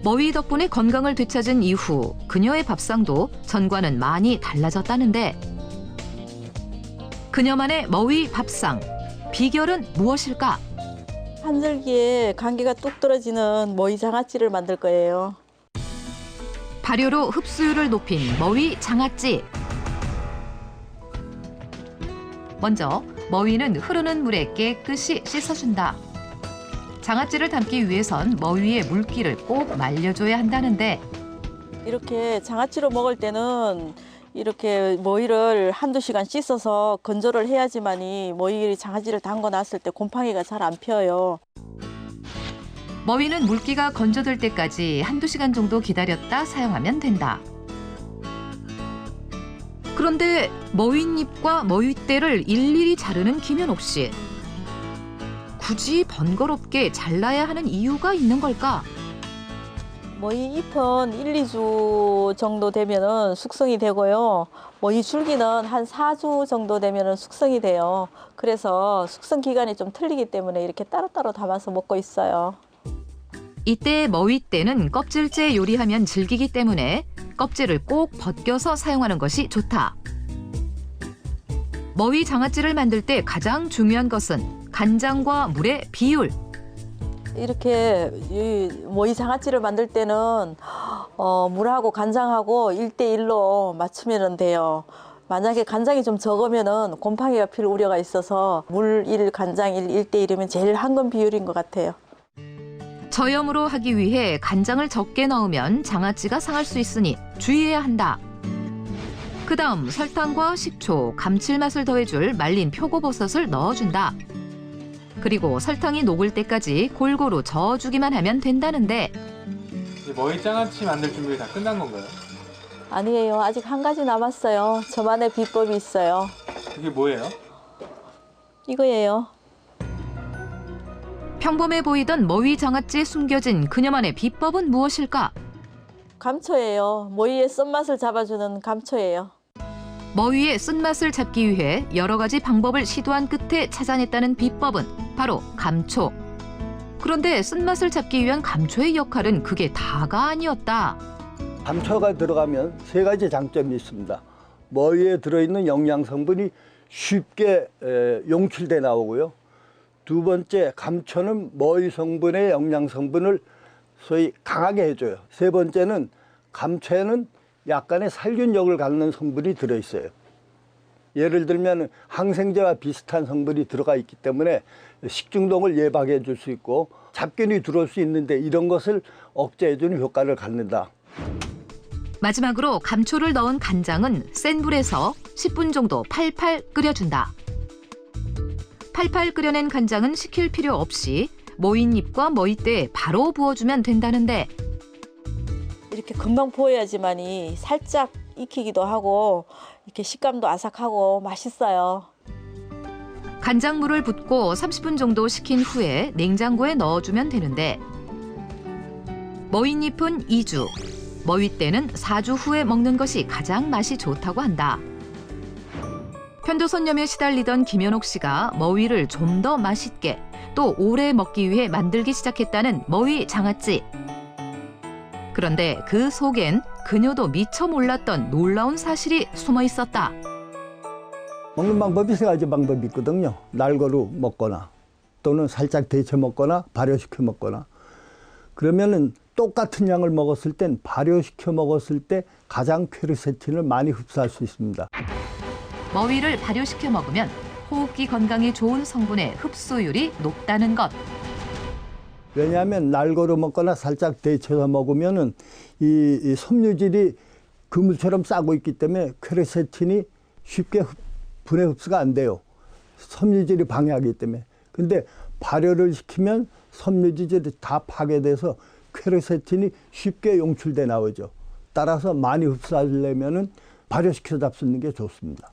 머위 덕분에 건강을 되찾은 이후 그녀의 밥상도 전과는 많이 달라졌다는데 그녀만의 머위 밥상, 비결은 무엇일까? 한 줄기에 감기가 뚝 떨어지는 머위 장아찌를 만들 거예요. 발효로 흡수율을 높인 머위 장아찌. 먼저 머위는 흐르는 물에 깨끗이 씻어준다. 장아찌를 담기 위해선 머위의 물기를 꼭 말려줘야 한다는데 이렇게 장아찌로 먹을 때는 이렇게 머위를 한두 시간 씻어서 건조를 해야지만이 머위 장아찌를 담궈 놨을 때 곰팡이가 잘 안 펴요. 머위는 물기가 건조될 때까지 한두 시간 정도 기다렸다 사용하면 된다. 그런데 머위잎과 머위대를 일일이 자르는 김연옥 씨. 굳이 번거롭게 잘라야 하는 이유가 있는 걸까? 머위 잎은 1, 2주 정도 되면은 숙성이 되고요. 머위 줄기는 한 4주 정도 되면은 숙성이 돼요. 그래서 숙성 기간이 좀 틀리기 때문에 이렇게 따로따로 담아서 먹고 있어요. 이때 머위대는 껍질째 요리하면 질기기 때문에 껍질을 꼭 벗겨서 사용하는 것이 좋다. 머위 장아찌를 만들 때 가장 중요한 것은 간장과 물의 비율. 이렇게 머위 장아찌를 만들 때는 물하고 간장하고 1대1로 맞추면 돼요. 만약에 간장이 좀 적으면 곰팡이가 필 우려가 있어서 물 1, 간장 1, 1대1이면 제일 한금 비율인 것 같아요. 저염으로 하기 위해 간장을 적게 넣으면 장아찌가 상할 수 있으니 주의해야 한다. 그다음 설탕과 식초, 감칠맛을 더해줄 말린 표고버섯을 넣어준다. 그리고 설탕이 녹을 때까지 골고루 저어주기만 하면 된다는데 이제 머위 장아찌 만들 준비 다 끝난 건가요? 아니에요. 아직 한 가지 남았어요. 저만의 비법이 있어요. 그게 뭐예요? 이거예요. 평범해 보이던 머위 장아찌에 숨겨진 그녀만의 비법은 무엇일까? 감초예요. 머위의 쓴맛을 잡아주는 감초예요. 머위의 쓴맛을 잡기 위해 여러 가지 방법을 시도한 끝에 찾아냈다는 비법은 바로 감초. 그런데 쓴맛을 잡기 위한 감초의 역할은 그게 다가 아니었다. 감초가 들어가면 세 가지 장점이 있습니다. 머위에 들어있는 영양 성분이 쉽게 용출돼 나오고요. 두 번째, 감초는 머위 성분의 영양 성분을 소위 강하게 해줘요. 세 번째는 감초에는 약간의 살균력을 갖는 성분이 들어있어요. 예를 들면 항생제와 비슷한 성분이 들어가 있기 때문에 식중독을 예방해 줄 수 있고 잡균이 들어올 수 있는데 이런 것을 억제해 주는 효과를 갖는다. 마지막으로 감초를 넣은 간장은 센 불에서 10분 정도 팔팔 끓여준다. 팔팔 끓여낸 간장은 식힐 필요 없이 머위잎과 머위대에 바로 부어주면 된다는데 이렇게 금방 부어야지만이 살짝 익히기도 하고 이렇게 식감도 아삭하고 맛있어요. 간장물을 붓고 30분 정도 식힌 후에 냉장고에 넣어주면 되는데 머위잎은 2주, 머위대는 4주 후에 먹는 것이 가장 맛이 좋다고 한다. 편도선염에 시달리던 김연옥 씨가 머위를 좀 더 맛있게 또 오래 먹기 위해 만들기 시작했다는 머위 장아찌. 그런데 그 속엔 그녀도 미처 몰랐던 놀라운 사실이 숨어 있었다. 먹는 방법이 세 가지 방법이 있거든요. 날거로 먹거나 또는 살짝 데쳐 먹거나 발효시켜 먹거나. 그러면은 똑같은 양을 먹었을 땐 발효시켜 먹었을 때 가장 퀘르세틴을 많이 흡수할 수 있습니다. 머위를 발효시켜 먹으면 호흡기 건강에 좋은 성분의 흡수율이 높다는 것. 왜냐하면 날거로 먹거나 살짝 데쳐서 먹으면은 이 섬유질이 그물처럼 싸고 있기 때문에 퀘르세틴이 쉽게 분해 흡수가 안 돼요. 섬유질이 방해하기 때문에. 근데 발효를 시키면 섬유질이 다 파괴돼서 퀘르세틴이 쉽게 용출돼 나오죠. 따라서 많이 흡수하려면은 발효시켜 잡수는 게 좋습니다.